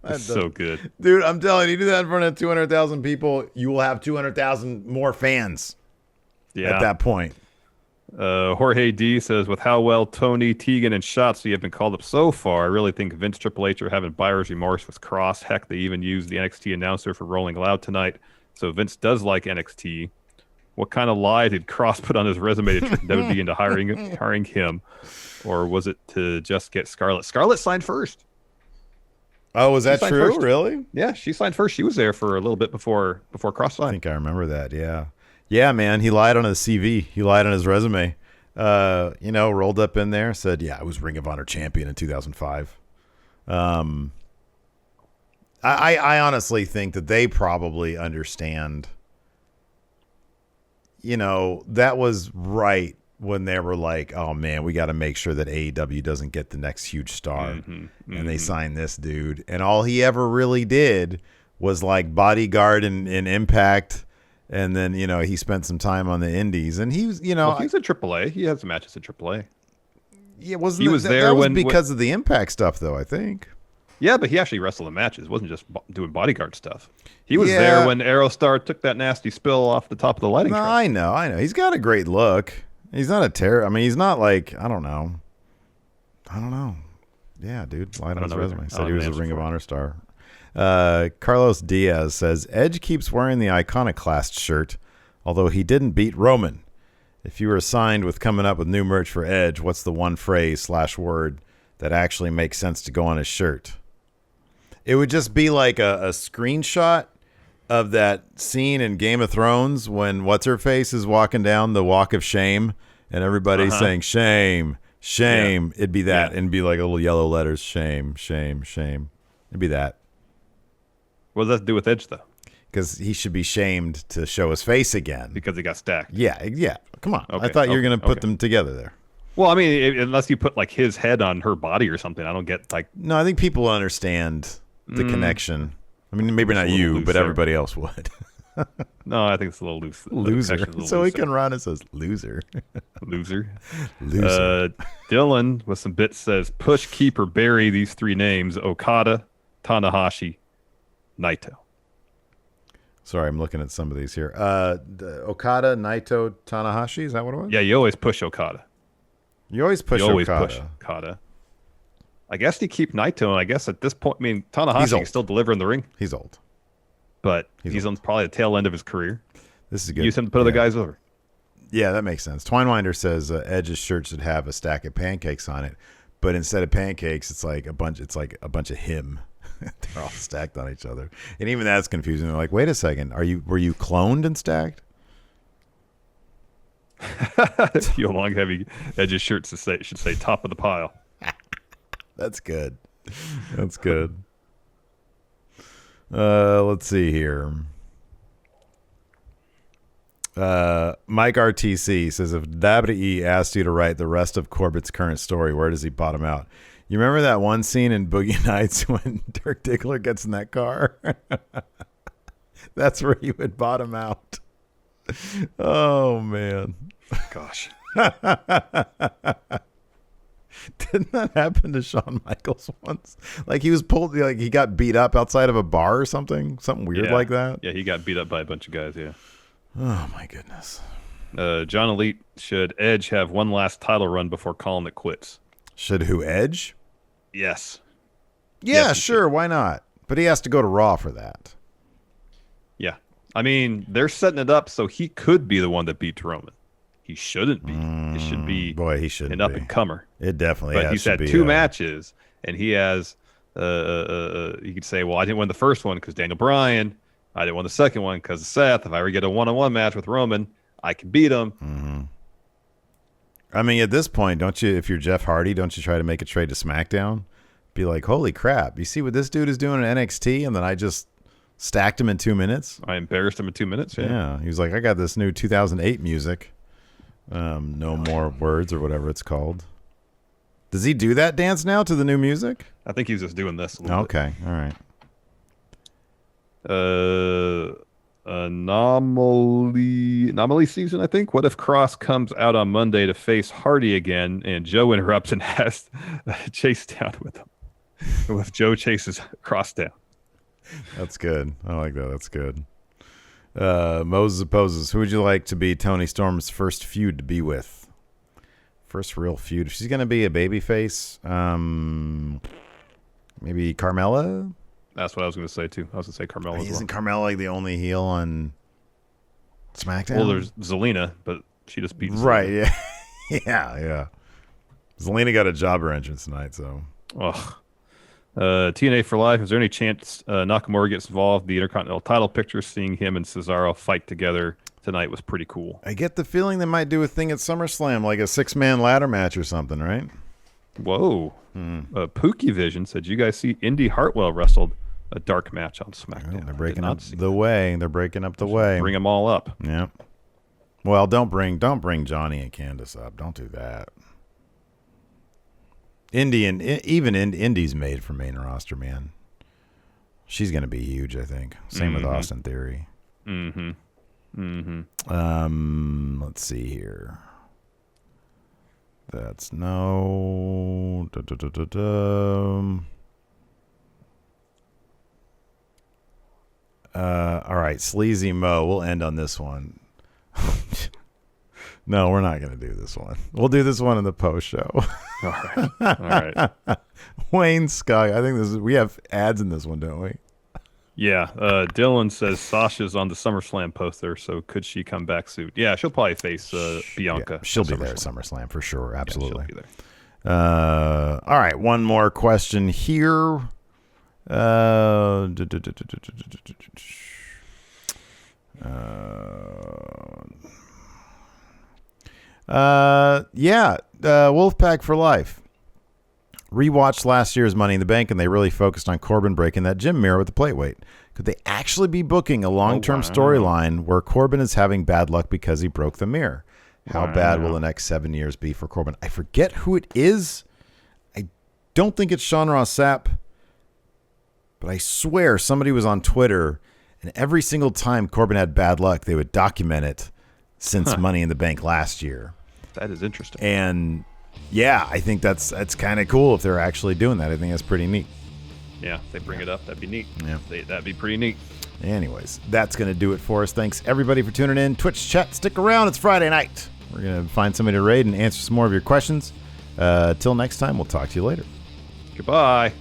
That's so good. Dude, I'm telling you, do that in front of 200,000 people, you will have 200,000 more fans at that point. Jorge D says, with how well Toni, Tegan, and Shotzi have been called up so far, I really think Vince Triple H are having buyer's remorse with Cross. Heck, they even used the NXT announcer for Rolling Loud tonight. So Vince does like NXT. What kind of lie did Cross put on his resume to trick WWE into hiring him? Or was it to just get Scarlett? Scarlett signed first. Oh, was that true? First. Really? Yeah, she signed first. She was there for a little bit before Cross signed. I think I remember that. Yeah. Yeah, man. He lied on his CV. He lied on his resume. Rolled up in there, said, yeah, I was Ring of Honor champion in 2005. I honestly think that they probably understand, that was right when they were like, oh, man, we got to make sure that AEW doesn't get the next huge star. And they signed this dude. And all he ever really did was like bodyguard and Impact. And then, he spent some time on the indies. And he was, he was at AAA. He had some matches at AAA. Yeah, he was there that was because of the Impact stuff, though, I think. Yeah, but he actually wrestled in matches. It wasn't just doing bodyguard stuff. He was there when Aerostar took that nasty spill off the top of the lighting truck. I know. He's got a great look. He's not a terror. I mean, he's not like, I don't know. Yeah, dude. Lied on his resume. Said he was a Ring of Honor star. Carlos Diaz says, Edge keeps wearing the Iconoclast shirt, although he didn't beat Roman. If you were assigned with coming up with new merch for Edge, what's the one phrase / word that actually makes sense to go on his shirt? It would just be like a screenshot of that scene in Game of Thrones when What's-Her-Face is walking down the Walk of Shame and everybody's saying, shame, shame. Yeah. It'd be that. Yeah. It'd be like little yellow letters, shame, shame, shame. It'd be that. What does that do with Edge, though? Because he should be shamed to show his face again. Because he got stacked. Yeah. Come on. Okay. I thought you were going to put them together there. Well, I mean, unless you put like his head on her body or something, I don't get like... No, I think people understand the connection. I mean, maybe not you, but everybody else would. No, I think it's a little loose. Loser. So he can run and says, loser. Loser. Dylan with some bits says, push, keep, or bury these three names: Okada, Tanahashi, Naito. Sorry, I'm looking at some of these here. Okada, Naito, Tanahashi, is that what it was? Yeah, you always push Okada. You always push Okada. I guess you keep Naito, and I guess at this point, I mean, Tanahashi can still deliver in the ring. He's old. But he's on probably the tail end of his career. This is good. Use him to put other guys over. Yeah, that makes sense. Twinewinder says Edge's shirt should have a stack of pancakes on it, but instead of pancakes, it's like a bunch of him. They're all stacked on each other. And even that's confusing. They're like, wait a second. Were you cloned and stacked? Yo, long heavy Edge's shirt should say top of the pile. That's good. That's good. Let's see here. Mike RTC says, if WWE asked you to write the rest of Corbett's current story, where does he bottom out? You remember that one scene in Boogie Nights when Dirk Diggler gets in that car? That's where he would bottom out. Oh, man. Gosh. Didn't that happen to Shawn Michaels once? Like he was pulled, like he got beat up outside of a bar or something weird like that. Yeah, he got beat up by a bunch of guys. Yeah. Oh my goodness. John Elite, should Edge have one last title run before calling it quits? Should who, Edge? Yes. Yeah, yes, sure. Why not? But he has to go to Raw for that. Yeah. I mean, they're setting it up so he could be the one that beats Roman. He shouldn't be. It should be he shouldn't an up-and-comer. It definitely but has he's to had be, 2 matches, and he has, you could say, well, I didn't win the first one because Daniel Bryan. I didn't win the second one because of Seth. If I ever get a one-on-one match with Roman, I can beat him. Mm-hmm. I mean, at this point, don't you, if you're Jeff Hardy, don't you try to make a trade to SmackDown? Be like, holy crap, you see what this dude is doing in NXT, and then I just stacked him in 2 minutes? I embarrassed him in 2 minutes. Yeah. He was like, I got this new 2008 music. No More Words or whatever it's called. Does he do that dance now to the new music? I think he's just doing this a little bit. Okay, all right. Anomaly season, I think. What if Cross comes out on Monday to face Hardy again, and Joe interrupts and has Chase down with him? What if Joe chases Cross down? That's good. I like that. That's good. Moses opposes. Who would you like to be Toni Storm's first feud to be with? First real feud. If she's going to be a babyface, maybe Carmella? That's what I was going to say, too. I was going to say Carmella as well. Isn't Carmella like the only heel on SmackDown? Well, there's Zelina, but she just beat Zelina. Right, yeah. yeah. Zelina got a jobber entrance tonight, so. Ugh. TNA for life. Is there any chance Nakamura gets involved? The Intercontinental title picture, seeing him and Cesaro fight together tonight was pretty cool. I get the feeling they might do a thing at SummerSlam, like a 6-man ladder match or something, right? Whoa. Pookie Vision said, you guys see Indy Hartwell wrestled a dark match on SmackDown? Well, they're breaking up the way. They're breaking up the way. Bring them all up. Yeah. Well, don't bring Johnny and Candace up. Don't do that. Indy's made for main roster, man. She's going to be huge, I think. Same with Austin Theory. Let's see here. That's no. All right, Sleazy Mo. We'll end on this one. No, we're not going to do this one. We'll do this one in the post show. All right. Wayne Scott. I think we have ads in this one, don't we? Yeah. Dylan says Sasha's on the SummerSlam poster, so could she come back soon? Yeah, she'll probably face Bianca. Yeah, she'll be there at SummerSlam for sure. Absolutely. Yeah, she'll be there. All right, one more question here. Wolfpack for life. Rewatched last year's Money in the Bank, and they really focused on Corbin breaking that gym mirror with the plate weight. Could they actually be booking a long-term storyline where Corbin is having bad luck because he broke the mirror? How bad will the next 7 years be for Corbin? I forget who it is. I don't think it's Sean Ross Sapp, but I swear somebody was on Twitter, and every single time Corbin had bad luck, they would document it since Money in the Bank last year. That is interesting. And yeah, I think that's kind of cool if they're actually doing that. I think that's pretty neat. Yeah, if they bring it up, that'd be neat. Yeah. That'd be pretty neat. Anyways, that's going to do it for us. Thanks, everybody, for tuning in. Twitch chat, stick around. It's Friday night. We're going to find somebody to raid and answer some more of your questions. Till next time, we'll talk to you later. Goodbye.